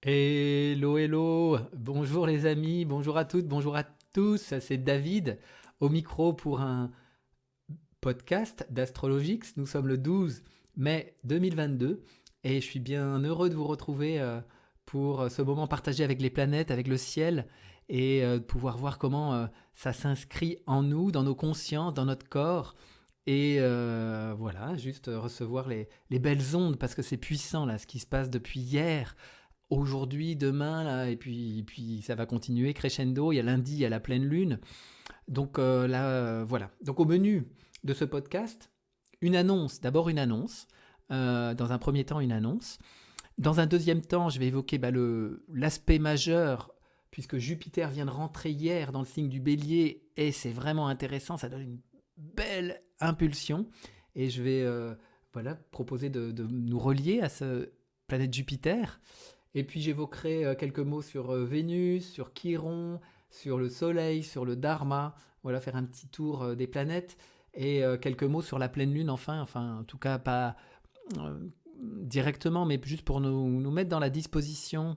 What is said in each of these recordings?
Hello, hello, bonjour les amis, bonjour à toutes, bonjour à tous, c'est David au micro pour un podcast d'Astrologix. Nous sommes le 12 mai 2022 et je suis bien heureux de vous retrouver pour ce moment partagé avec les planètes, avec le ciel et de pouvoir voir comment ça s'inscrit en nous, dans nos consciences, dans notre corps. Et voilà, juste recevoir les belles ondes parce que c'est puissant là, ce qui se passe depuis hier aujourd'hui, demain, là, et puis ça va continuer crescendo. Il y a lundi, il y a la pleine lune. Donc là, voilà. Donc au menu de ce podcast, une annonce. D'abord une annonce. Dans un premier temps, une annonce. Dans un deuxième temps, je vais évoquer l'aspect majeur, puisque Jupiter vient de rentrer hier dans le signe du bélier, et c'est vraiment intéressant, ça donne une belle impulsion. Et je vais voilà, proposer de nous relier à ce planète Jupiter. Et puis j'évoquerai quelques mots sur Vénus, sur Chiron, sur le Soleil, sur le Dharma. Voilà, faire un petit tour des planètes. Et quelques mots sur la pleine lune, enfin en tout cas pas euh, directement, mais juste pour nous mettre dans la disposition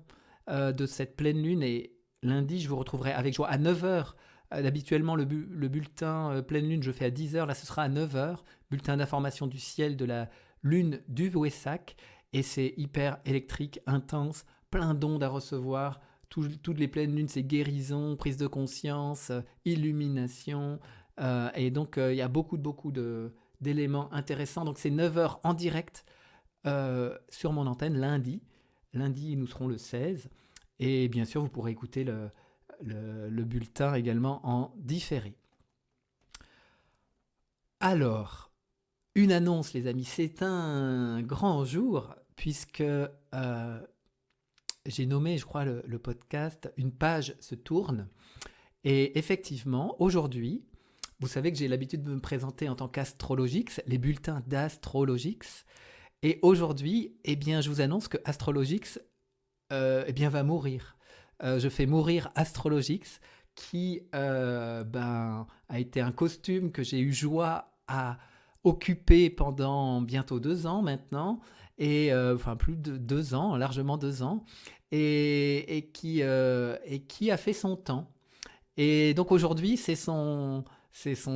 de cette pleine lune. Et lundi, je vous retrouverai avec joie à 9h. Habituellement, le bulletin pleine lune, je fais à 10h. Là, ce sera à 9h. Bulletin d'information du ciel de la lune du Wessak. Et c'est hyper électrique, intense, plein d'ondes à recevoir. Toutes les pleines lunes, c'est guérison, prise de conscience, illumination. Et donc, il y a d'éléments intéressants. Donc, c'est 9h en direct sur mon antenne lundi. Lundi, nous serons le 16. Et bien sûr, vous pourrez écouter le bulletin également en différé. Alors, une annonce, les amis. C'est un grand jour puisque j'ai nommé, je crois, le podcast Une page se tourne. Et effectivement, aujourd'hui, vous savez que j'ai l'habitude de me présenter en tant qu'Astrologix, les bulletins d'Astrologix. Et aujourd'hui, eh bien, je vous annonce que Astrologix eh bien, va mourir. Je fais mourir Astrologix, qui a été un costume que j'ai eu joie à occuper pendant bientôt 2 ans maintenant, et enfin plus de 2 ans, largement 2 ans, et qui a fait son temps. Et donc aujourd'hui, c'est son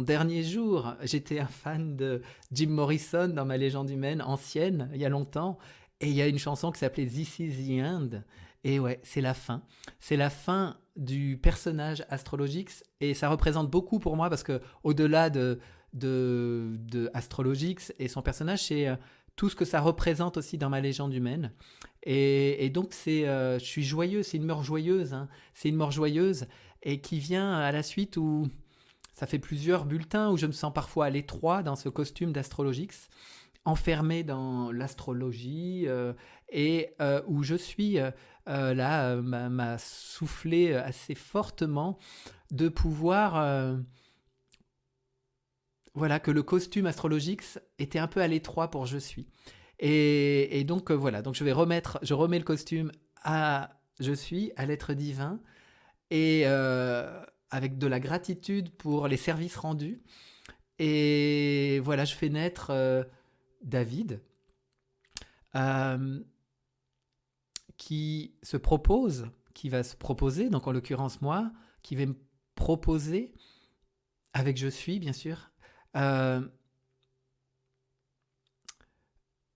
dernier jour. J'étais un fan de Jim Morrison dans ma légende humaine ancienne, il y a longtemps. Et il y a une chanson qui s'appelait This is the End. Et ouais, c'est la fin. C'est la fin du personnage Astrologix. Et ça représente beaucoup pour moi parce que au-delà de Astrologix et son personnage, c'est tout ce que ça représente aussi dans ma légende humaine. Et donc, je suis joyeux, c'est une mort joyeuse. Hein. C'est une mort joyeuse et qui vient à la suite où ça fait plusieurs bulletins où je me sens parfois à l'étroit dans ce costume d'astrologix, enfermé dans l'astrologie et où je suis là, m'a soufflé assez fortement de pouvoir, voilà, que le costume astrologix était un peu à l'étroit pour je suis. Et donc voilà, donc je remets le costume à je suis, à l'être divin, et avec de la gratitude pour les services rendus. Et voilà, je fais naître David, euh, qui va se proposer, donc en l'occurrence moi, qui va me proposer, avec je suis bien sûr, euh,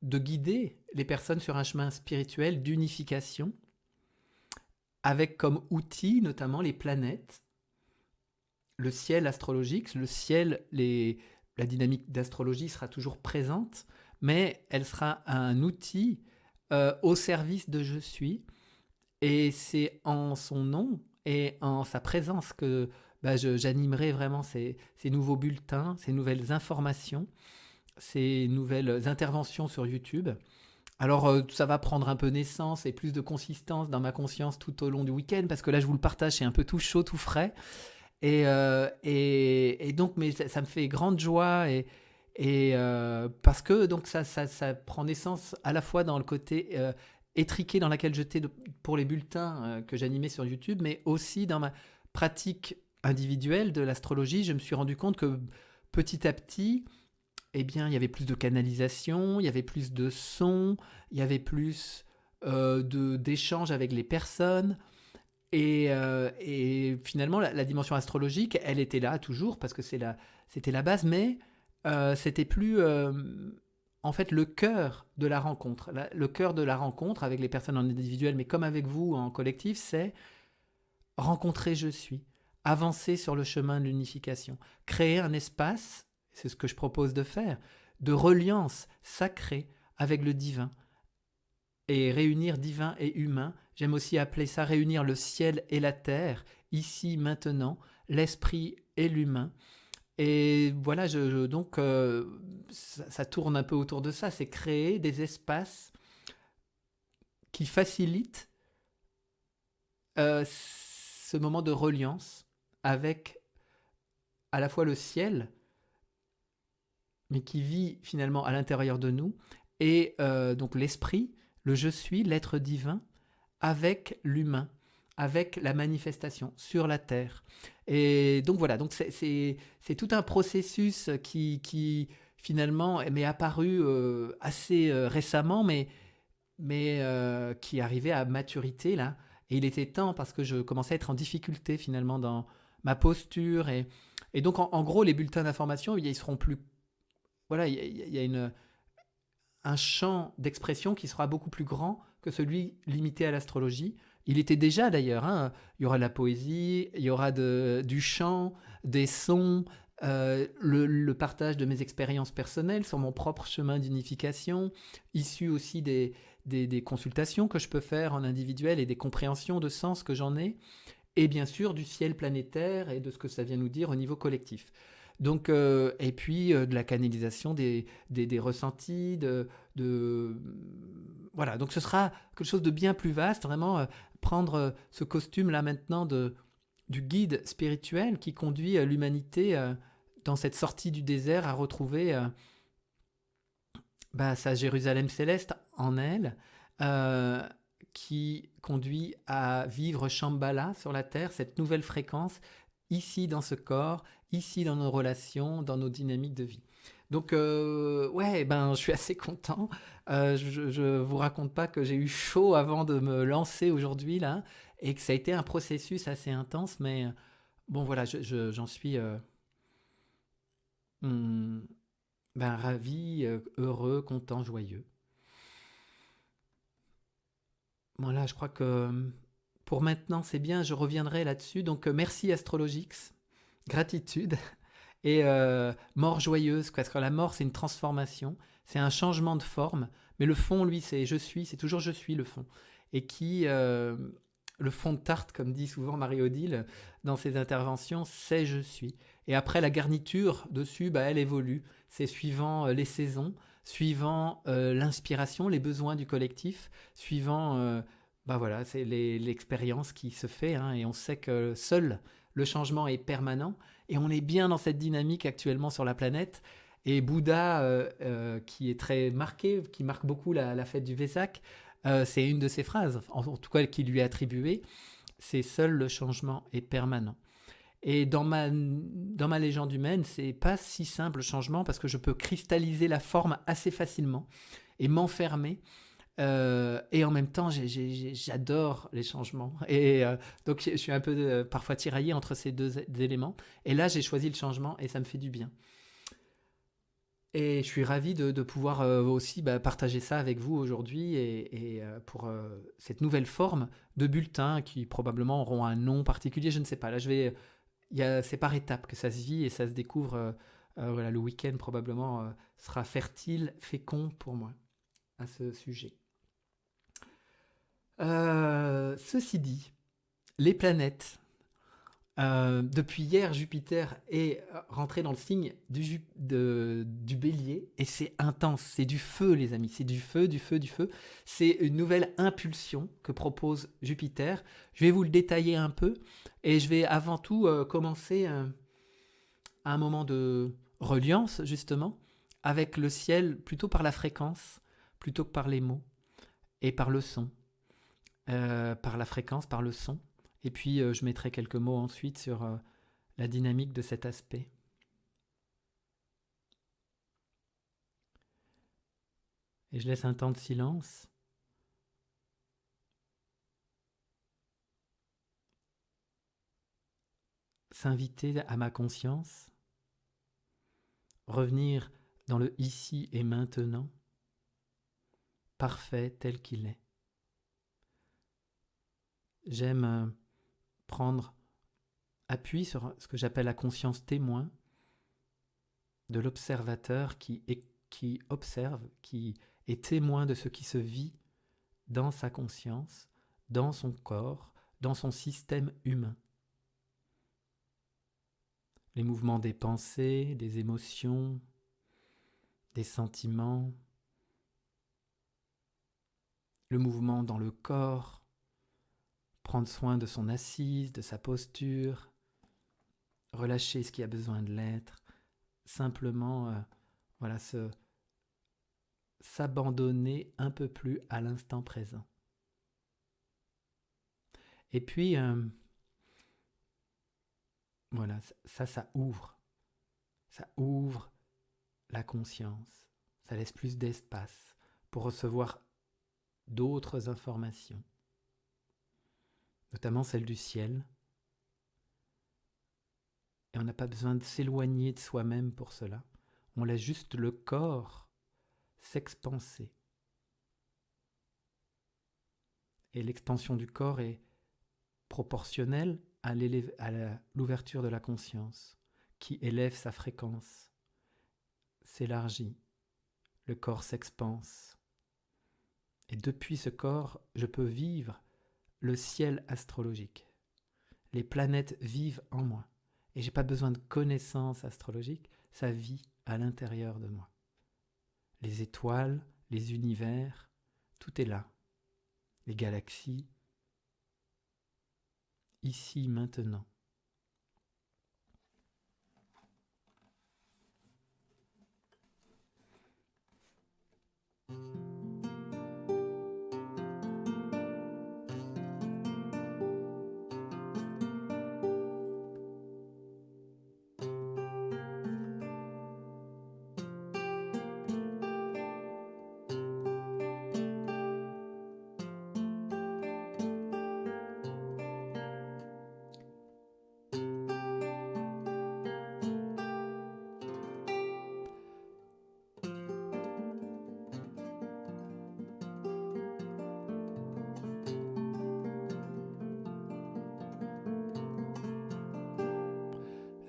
de guider les personnes sur un chemin spirituel d'unification, avec comme outil notamment les planètes, le ciel astrologique, la dynamique d'astrologie sera toujours présente, mais elle sera un outil au service de je suis. Et c'est en son nom et en sa présence que j'animerai vraiment ces nouveaux bulletins, ces nouvelles informations, ces nouvelles interventions sur YouTube. Alors ça va prendre un peu naissance et plus de consistance dans ma conscience tout au long du week-end, parce que là je vous le partage, c'est un peu tout chaud, tout frais. Et donc, mais ça me fait grande joie et parce que donc ça prend naissance à la fois dans le côté étriqué dans laquelle j'étais pour les bulletins que j'animais sur YouTube, mais aussi dans ma pratique individuelle de l'astrologie. Je me suis rendu compte que petit à petit, eh bien, il y avait plus de canalisation, il y avait plus de sons, il y avait plus d'échange avec les personnes. Et finalement, la dimension astrologique, elle était là toujours parce que c'était la base, mais c'était plus en fait le cœur de la rencontre. Le cœur de la rencontre avec les personnes en individuel, mais comme avec vous en collectif, c'est rencontrer je suis, avancer sur le chemin de l'unification, créer un espace, c'est ce que je propose de faire, de reliance sacrée avec le divin et réunir divin et humain. J'aime aussi appeler ça réunir le ciel et la terre, ici, maintenant, l'esprit et l'humain. Et voilà, donc ça tourne un peu autour de ça, c'est créer des espaces qui facilitent ce moment de reliance avec à la fois le ciel, mais qui vit finalement à l'intérieur de nous, et donc l'esprit, le je suis, l'être divin, avec l'humain, avec la manifestation sur la terre. Et donc voilà, donc c'est tout un processus qui finalement m'est apparu assez récemment, mais qui arrivait à maturité là. Et il était temps parce que je commençais à être en difficulté finalement dans ma posture. Et donc en gros, les bulletins d'information, ils seront plus... Voilà, il y a un champ d'expression qui sera beaucoup plus grand que celui limité à l'astrologie. Il était déjà d'ailleurs, hein. Il y aura de la poésie, il y aura du chant, des sons, le partage de mes expériences personnelles sur mon propre chemin d'unification, issu aussi des consultations que je peux faire en individuel et des compréhensions de sens que j'en ai, et bien sûr du ciel planétaire et de ce que ça vient nous dire au niveau collectif. Donc, et puis de la canalisation des ressentis, voilà. Donc ce sera quelque chose de bien plus vaste, vraiment prendre ce costume-là maintenant du guide spirituel qui conduit l'humanité dans cette sortie du désert à retrouver sa Jérusalem céleste en elle, euh, qui conduit à vivre Shambhala sur la terre, cette nouvelle fréquence, ici dans ce corps, ici dans nos relations, dans nos dynamiques de vie. Donc ouais, je suis assez content. Je vous raconte pas que j'ai eu chaud avant de me lancer aujourd'hui là, et que ça a été un processus assez intense, mais bon voilà, j'en suis hum, ravi, heureux, content, joyeux. Voilà, je crois que pour maintenant c'est bien, je reviendrai là-dessus. Donc merci Astrologix, gratitude. Et mort joyeuse, parce que la mort, c'est une transformation, c'est un changement de forme, mais le fond, lui, c'est je suis, c'est toujours je suis le fond. Et le fond de tarte, comme dit souvent Marie-Odile dans ses interventions, c'est je suis. Et après, la garniture dessus, elle évolue. C'est suivant les saisons, suivant l'inspiration, les besoins du collectif, suivant, voilà, c'est l'expérience qui se fait, hein, et on sait que seul le changement est permanent. Et on est bien dans cette dynamique actuellement sur la planète. Et Bouddha, qui est très marqué, qui marque beaucoup la fête du Vesak, c'est une de ses phrases, en tout cas qui lui est attribuée, c'est seul le changement est permanent. Et dans ma légende humaine, c'est pas si simple le changement parce que je peux cristalliser la forme assez facilement et m'enfermer. Et en même temps, j'adore les changements. Et donc, je suis un peu parfois tiraillé entre ces deux éléments. Et là, j'ai choisi le changement et ça me fait du bien. Et je suis ravi de pouvoir aussi partager ça avec vous aujourd'hui et pour cette nouvelle forme de bulletin qui probablement auront un nom particulier, je ne sais pas. Là, c'est par étapes que ça se vit et ça se découvre. Voilà, le week-end probablement sera fertile, fécond pour moi à ce sujet. Ceci dit, les planètes, depuis hier, Jupiter est rentré dans le signe du bélier et c'est intense, c'est du feu les amis, c'est du feu, du feu, du feu. C'est une nouvelle impulsion que propose Jupiter. Je vais vous le détailler un peu et je vais avant tout commencer un moment de reliance justement avec le ciel plutôt par la fréquence, plutôt que par les mots et par le son. Par la fréquence, par le son. Et puis je mettrai quelques mots ensuite sur la dynamique de cet aspect. Et je laisse un temps de silence s'inviter à ma conscience, revenir dans le ici et maintenant, parfait tel qu'il est. J'aime prendre appui sur ce que j'appelle la conscience témoin de l'observateur qui observe, qui est témoin de ce qui se vit dans sa conscience, dans son corps, dans son système humain. Les mouvements des pensées, des émotions, des sentiments, le mouvement dans le corps, prendre soin de son assise, de sa posture, relâcher ce qui a besoin de l'être, simplement s'abandonner un peu plus à l'instant présent. Et puis, ça ouvre la conscience, ça laisse plus d'espace pour recevoir d'autres informations, notamment celles du ciel. Et on n'a pas besoin de s'éloigner de soi-même pour cela. On laisse juste le corps s'expanser. Et l'expansion du corps est proportionnelle à l'ouverture de la conscience, qui élève sa fréquence, s'élargit, le corps s'expanse. Et depuis ce corps, je peux vivre le ciel astrologique. Les planètes vivent en moi. Et je n'ai pas besoin de connaissances astrologiques, ça vit à l'intérieur de moi. Les étoiles, les univers, tout est là. Les galaxies, ici, maintenant.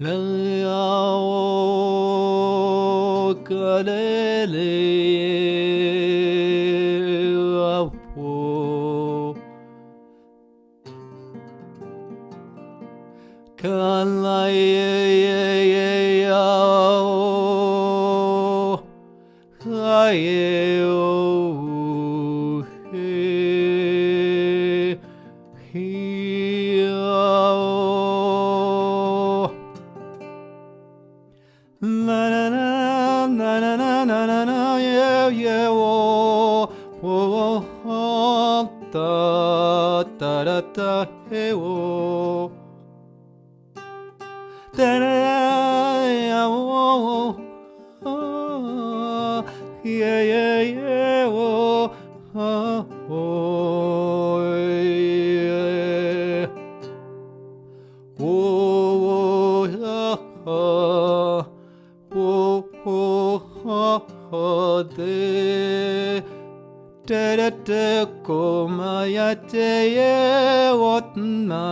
Lao kalele apo kalaye ao haye o he ao la la la la la la la la la yeah yeah oh oh oh ta ta ta ta hey oh ta da yeah oh oh yeah yeah yeah oh oh oh yeah oh oh oh oh de te koma ya te ye wotna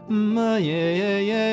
ma ye ya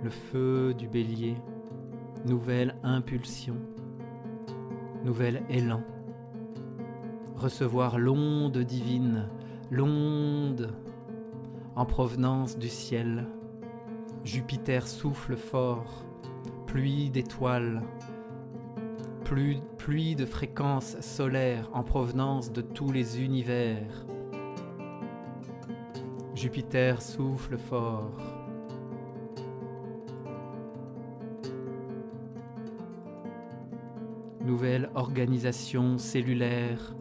le feu du bélier, nouvelle impulsion, nouvel élan. Recevoir l'onde divine, l'onde en provenance du ciel. Jupiter souffle fort, pluie d'étoiles, pluie de fréquences solaires en provenance de tous les univers. Jupiter souffle fort. Nouvelle organisation cellulaire,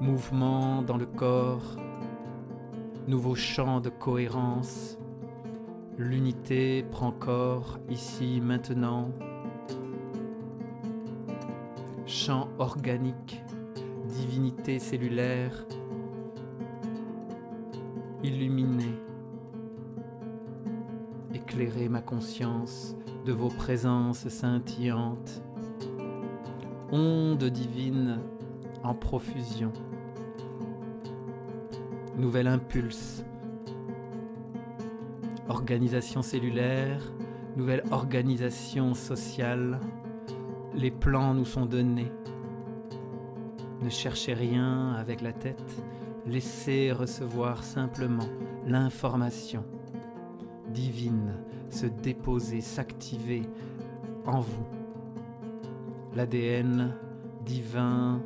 mouvement dans le corps, nouveau champ de cohérence, l'unité prend corps ici maintenant, champ organique, divinité cellulaire, illuminez, éclairez ma conscience de vos présences scintillantes, onde divine en profusion, nouvel impulse, organisation cellulaire, nouvelle organisation sociale, les plans nous sont donnés. Ne cherchez rien avec la tête, laissez recevoir simplement l'information divine se déposer, s'activer en vous. L'ADN divin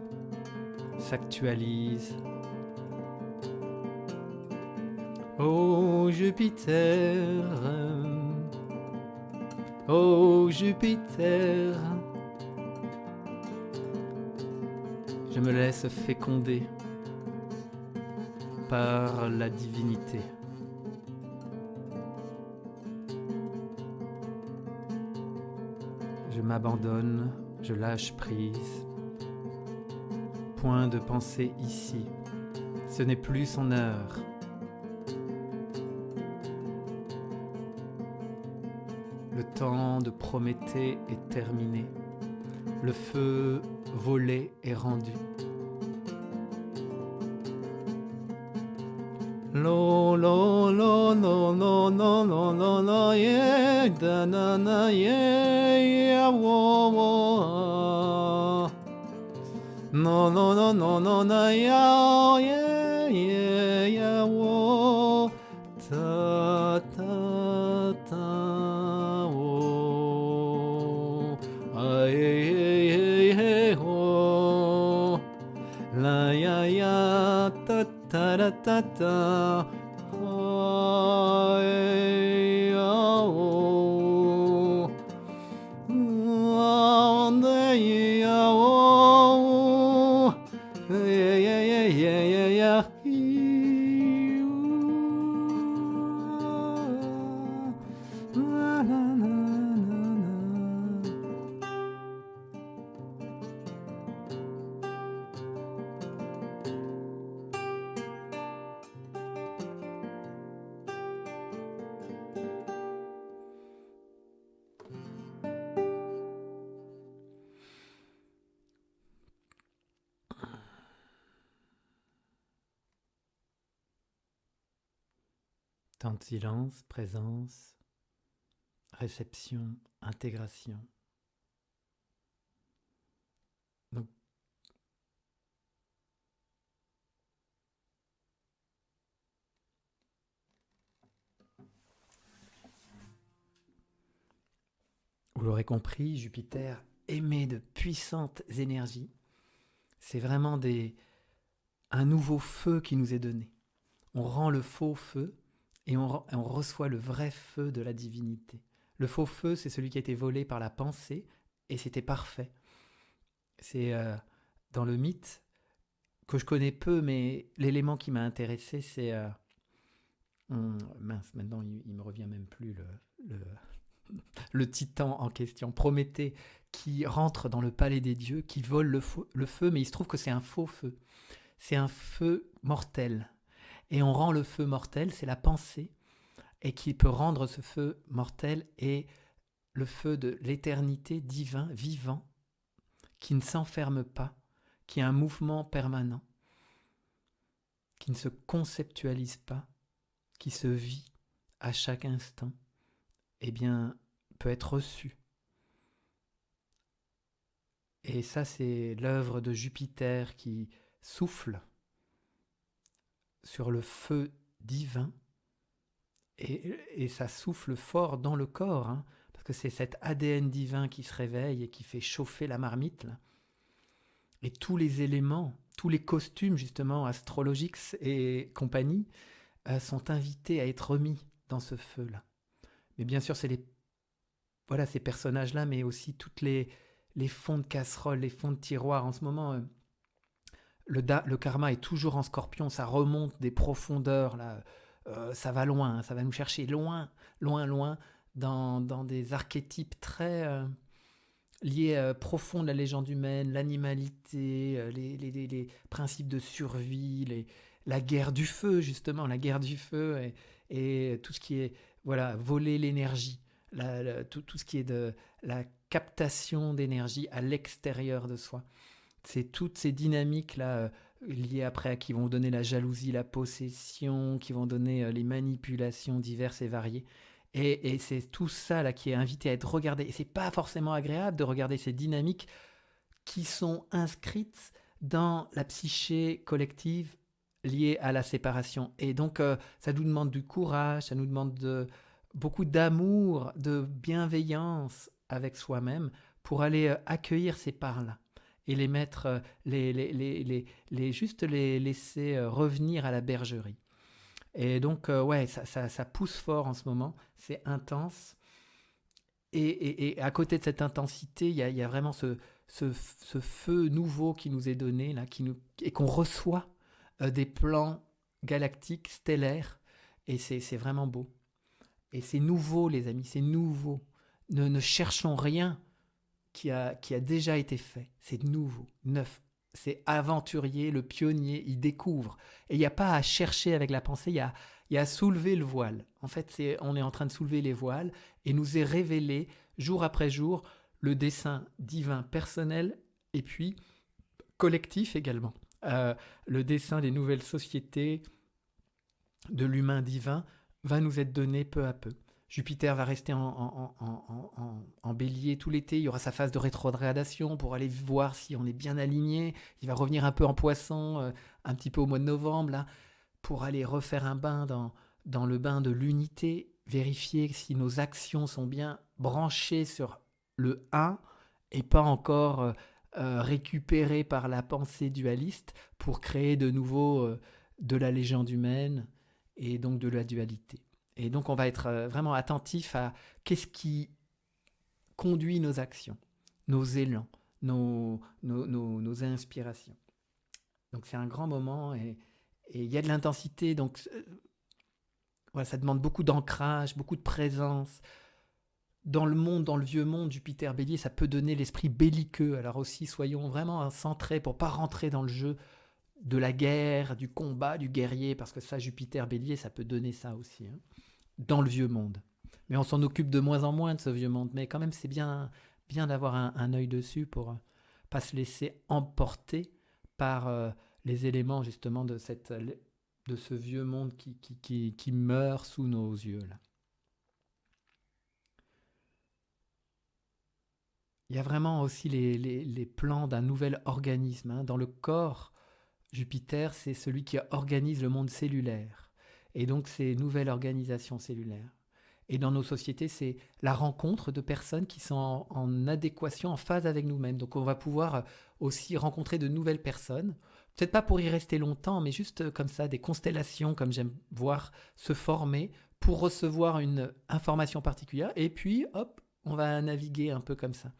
s'actualise. Oh Jupiter, oh Jupiter, je me laisse féconder par la divinité. Je m'abandonne, je lâche prise. Point de pensée ici, ce n'est plus son heure. Le temps de Prométhée est terminé. Le feu volé est rendu. Lo lo lo lo lo lo lo lo lo yeah da na na yeah yeah wo wo no no no no no na yeah yeah yeah yeah wo ta ta ta wo ay hey hey ho la ya ya ta ta ta ta ta ay oh ande ya oh yeah yeah yeah yeah yeah la la la la. Temps de silence, présence, réception, intégration. Donc, vous l'aurez compris, Jupiter émet de puissantes énergies. C'est vraiment un nouveau feu qui nous est donné. On rend le faux feu et on reçoit le vrai feu de la divinité. Le faux feu, c'est celui qui a été volé par la pensée et c'était parfait. C'est dans le mythe que je connais peu, mais l'élément qui m'a intéressé, c'est... mince, maintenant il me revient même plus le titan en question, Prométhée, qui rentre dans le palais des dieux, qui vole le feu, mais il se trouve que c'est un faux feu. C'est un feu mortel. Et on rend le feu mortel, c'est la pensée, et qui peut rendre ce feu mortel est le feu de l'éternité divin, vivant, qui ne s'enferme pas, qui a un mouvement permanent, qui ne se conceptualise pas, qui se vit à chaque instant. Eh bien, peut être reçu. Et ça, c'est l'œuvre de Jupiter qui souffle sur le feu divin, et ça souffle fort dans le corps, hein, parce que c'est cet ADN divin qui se réveille et qui fait chauffer la marmite, là. Et tous les éléments, tous les costumes justement astrologiques et compagnie sont invités à être remis dans ce feu-là. Mais bien sûr, c'est voilà, ces personnages-là, mais aussi toutes les fonds de casserole, les fonds de tiroir. En ce moment, le karma est toujours en Scorpion, ça remonte des profondeurs, là. Ça va loin, hein, ça va nous chercher loin, loin, loin, dans des archétypes très liés profonds de la légende humaine, l'animalité, les principes de survie, la guerre du feu, justement, la guerre du feu, et tout ce qui est, voilà, voler l'énergie, tout ce qui est de la captation d'énergie à l'extérieur de soi. C'est toutes ces dynamiques-là liées après, qui vont donner la jalousie, la possession, qui vont donner les manipulations diverses et variées. Et c'est tout ça là qui est invité à être regardé. Et c'est pas forcément agréable de regarder ces dynamiques qui sont inscrites dans la psyché collective liée à la séparation. Et donc, ça nous demande du courage, ça nous demande beaucoup d'amour, de bienveillance avec soi-même pour aller accueillir ces parts-là et les mettre, juste les laisser revenir à la bergerie. Et donc, ouais, ça pousse fort en ce moment, c'est intense. Et à côté de cette intensité, il y a vraiment ce feu nouveau qui nous est donné, là, et qu'on reçoit des plans galactiques, stellaires, et c'est vraiment beau. Et c'est nouveau, les amis, c'est nouveau. Ne cherchons rien qui a déjà été fait. C'est nouveau, neuf. C'est aventurier, le pionnier, il découvre. Et il n'y a pas à chercher avec la pensée, il y a à soulever le voile. En fait, on est en train de soulever les voiles et nous est révélé, jour après jour, le dessein divin personnel et puis collectif également. Le dessein des nouvelles sociétés, de l'humain divin, va nous être donné peu à peu. Jupiter va rester en bélier tout l'été, il y aura sa phase de rétrogradation pour aller voir si on est bien aligné, il va revenir un peu en poisson, un petit peu au mois de novembre, là, pour aller refaire un bain dans le bain de l'unité, vérifier si nos actions sont bien branchées sur le 1 et pas encore récupérées par la pensée dualiste pour créer de nouveau de la légende humaine et donc de la dualité. Et donc, on va être vraiment attentif à qu'est-ce qui conduit nos actions, nos élans, nos inspirations. Donc, c'est un grand moment et il y a de l'intensité. Donc, voilà, ça demande beaucoup d'ancrage, beaucoup de présence. Dans le monde, dans le vieux monde, Jupiter Bélier, ça peut donner l'esprit belliqueux. Alors aussi, soyons vraiment centrés pour ne pas rentrer dans le jeu de la guerre, du combat, du guerrier, parce que ça, Jupiter Bélier, ça peut donner ça aussi, hein, dans le vieux monde. Mais on s'en occupe de moins en moins de ce vieux monde, mais quand même, c'est bien d'avoir un œil dessus pour pas se laisser emporter par les éléments, justement, de ce vieux monde qui meurt sous nos yeux, là. Il y a vraiment aussi les plans d'un nouvel organisme, hein. Dans le corps, Jupiter, c'est celui qui organise le monde cellulaire. Et donc, c'est une nouvelle organisation cellulaire. Et dans nos sociétés, c'est la rencontre de personnes qui sont en adéquation, en phase avec nous-mêmes. Donc, on va pouvoir aussi rencontrer de nouvelles personnes. Peut-être pas pour y rester longtemps, mais juste comme ça, des constellations, comme j'aime voir, se former pour recevoir une information particulière. Et puis, hop, on va naviguer un peu comme ça.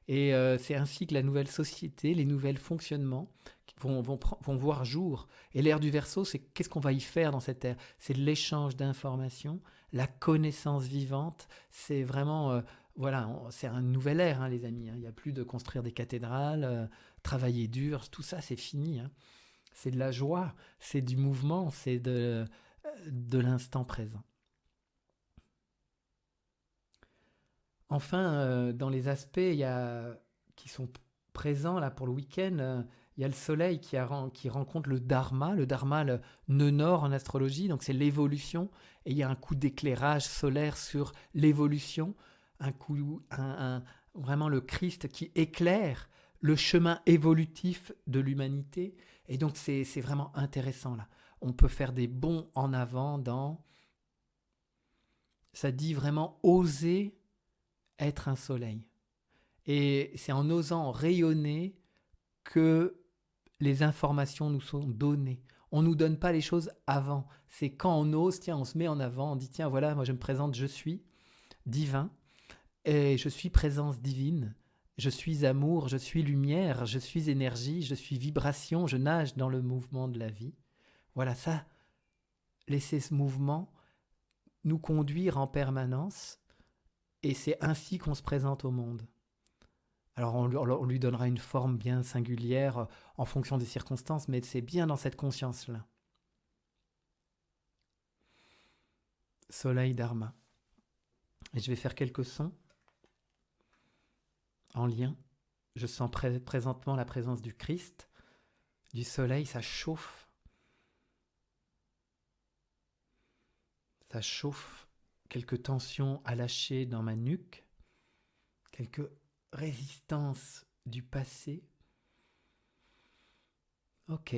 Et c'est ainsi que la nouvelle société, les nouveaux fonctionnements vont voir jour. Et l'ère du Verseau, c'est qu'est-ce qu'on va y faire dans cette ère ? C'est l'échange d'informations, la connaissance vivante. C'est vraiment, voilà, c'est une nouvelle ère, hein, les amis. Hein. Il n'y a plus de construire des cathédrales, travailler dur, tout ça, c'est fini. Hein. C'est de la joie, c'est du mouvement, c'est de l'instant présent. Enfin, dans les aspects qui sont présents là pour le week-end, il y a le soleil qui rencontre le dharma, le nœud nord en astrologie, donc c'est l'évolution, et il y a un coup d'éclairage solaire sur l'évolution, un coup, vraiment le Christ qui éclaire le chemin évolutif de l'humanité. Et donc c'est vraiment intéressant là. On peut faire des bonds en avant dans... Ça dit vraiment oser être un soleil. Et c'est en osant rayonner que les informations nous sont données. On ne nous donne pas les choses avant. C'est quand on ose, tiens, on se met en avant, on dit, tiens, voilà, moi je me présente, je suis divin, et je suis présence divine, je suis amour, je suis lumière, je suis énergie, je suis vibration, je nage dans le mouvement de la vie. Voilà ça, laisser ce mouvement nous conduire en permanence, et c'est ainsi qu'on se présente au monde. Alors on lui donnera une forme bien singulière en fonction des circonstances, mais c'est bien dans cette conscience-là. Soleil Dharma. Et je vais faire quelques sons en lien. Je sens présentement la présence du Christ, du soleil, ça chauffe. Ça chauffe. Quelques tensions à lâcher dans ma nuque. Quelques résistances du passé. Ok.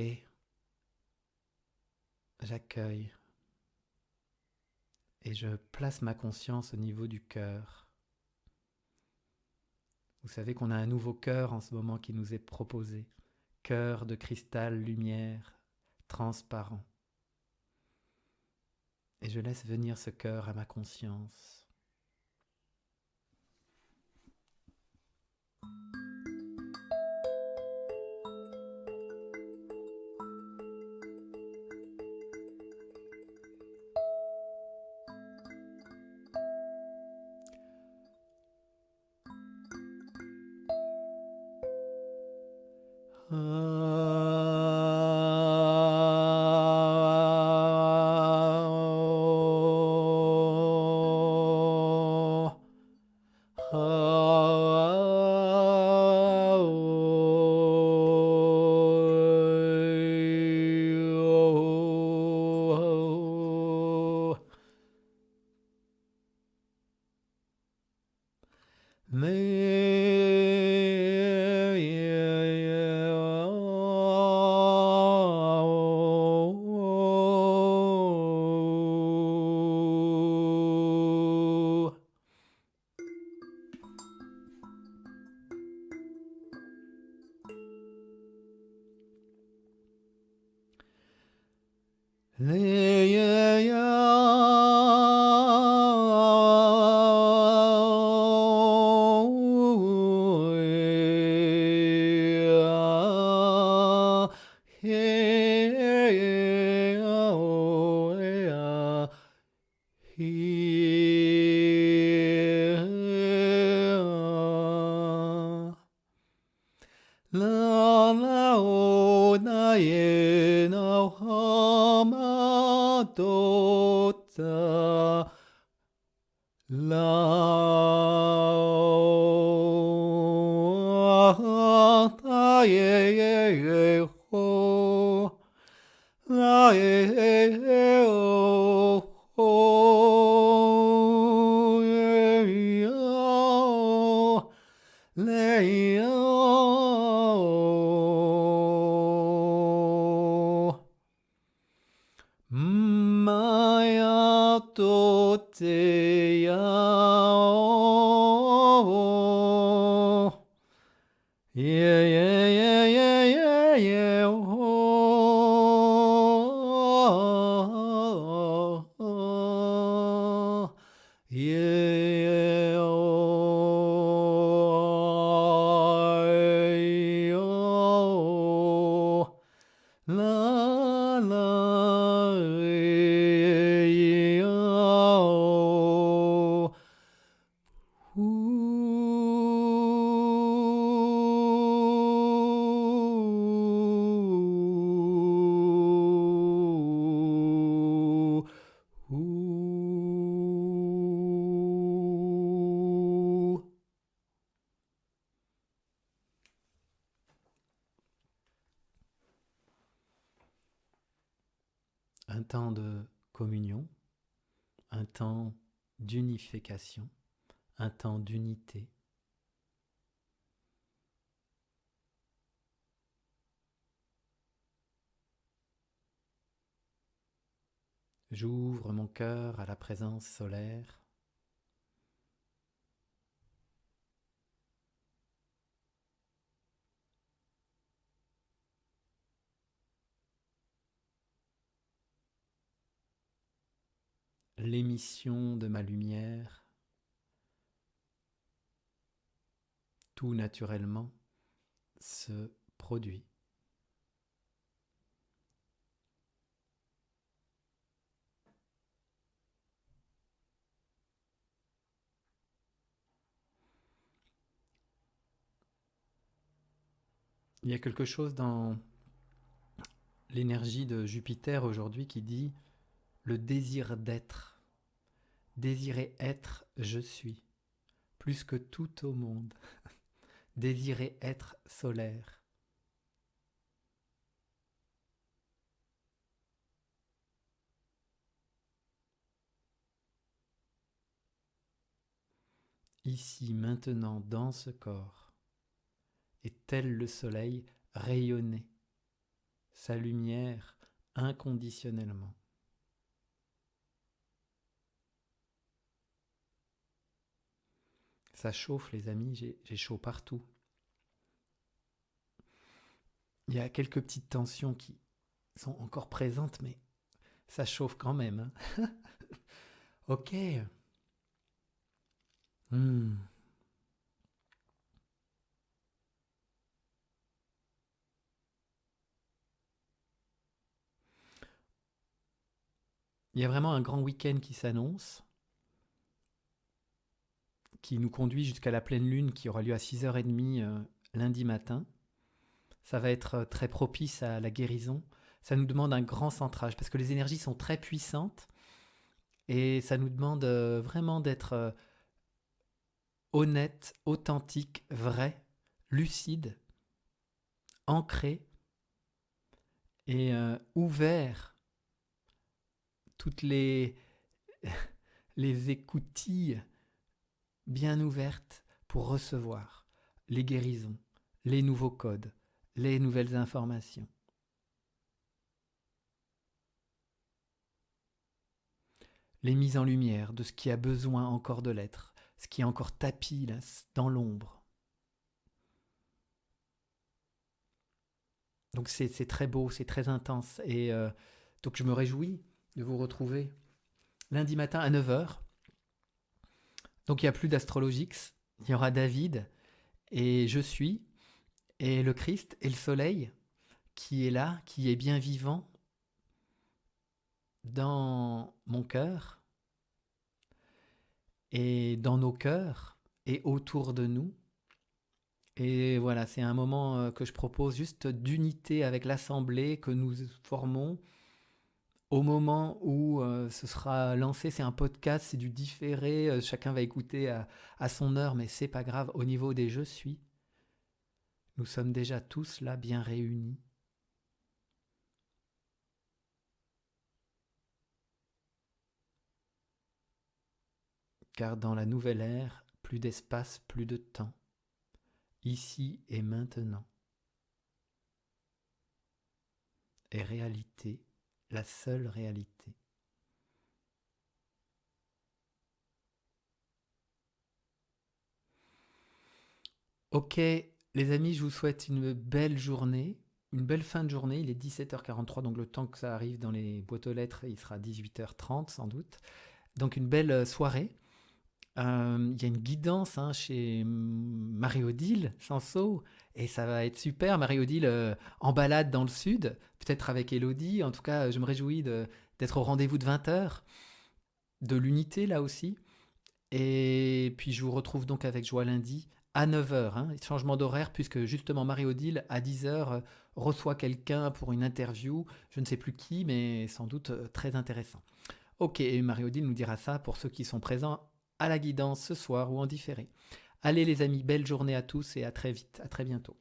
J'accueille. Et je place ma conscience au niveau du cœur. Vous savez qu'on a un nouveau cœur en ce moment qui nous est proposé. Cœur de cristal, lumière, transparent. Et je laisse venir ce cœur à ma conscience. La la o na ye na hama do ta la ta ye ho la ye o ho ye o le o Maya to te yao. Yeah, yeah, yeah, yeah, yeah, yeah. Oh, yeah, oh, la, la, yeah, oh. Un temps de communion, un temps d'unification, un temps d'unité. J'ouvre mon cœur à la présence solaire. L'émission de ma lumière, tout naturellement, se produit. Il y a quelque chose dans l'énergie de Jupiter aujourd'hui qui dit le désir d'être. Désirer être, je suis, plus que tout au monde. Désirer être solaire. Ici, maintenant, dans ce corps, et tel le soleil, rayonner sa lumière inconditionnellement. Ça chauffe les amis, j'ai chaud partout. Il y a quelques petites tensions qui sont encore présentes, mais ça chauffe quand même. Hein. Ok. Hmm. Il y a vraiment un grand week-end qui s'annonce, qui nous conduit jusqu'à la pleine lune qui aura lieu à 6h30 lundi matin. Ça va être très propice à la guérison. Ça nous demande un grand centrage parce que les énergies sont très puissantes et ça nous demande vraiment d'être honnête, authentique, vrai, lucide, ancré et ouvert. Toutes les écoutilles bien ouvertes pour recevoir les guérisons, les nouveaux codes, les nouvelles informations. Les mises en lumière de ce qui a besoin encore de l'être, ce qui est encore tapi là, dans l'ombre. Donc c'est très beau, c'est très intense. Et donc je me réjouis de vous retrouver lundi matin à 9h. Donc il n'y a plus d'Astrologix, il y aura David et je suis, et le Christ et le Soleil qui est là, qui est bien vivant dans mon cœur et dans nos cœurs et autour de nous. Et voilà, c'est un moment que je propose juste d'unité avec l'Assemblée que nous formons au moment où ce sera lancé. C'est un podcast, c'est du différé, chacun va écouter à son heure, mais c'est pas grave. Au niveau des je suis, nous sommes déjà tous là bien réunis. Car dans la nouvelle ère, plus d'espace, plus de temps. Ici et maintenant. Et réalité, la seule réalité. Ok, les amis, je vous souhaite une belle journée, une belle fin de journée. Il est 17h43, donc le temps que ça arrive dans les boîtes aux lettres, il sera 18h30 sans doute. Donc une belle soirée. Il y a une guidance chez Marie-Odile Sanso et ça va être super. Marie-Odile en balade dans le sud, peut-être avec Elodie. En tout cas, je me réjouis d'être au rendez-vous de 20h, de l'unité là aussi. Et puis je vous retrouve donc avec joie lundi à 9h. Changement d'horaire puisque justement Marie-Odile à 10h reçoit quelqu'un pour une interview. Je ne sais plus qui, mais sans doute très intéressant. Ok, et Marie-Odile nous dira ça pour ceux qui sont présents à la guidance ce soir ou en différé. Allez les amis, belle journée à tous et à très vite, à très bientôt.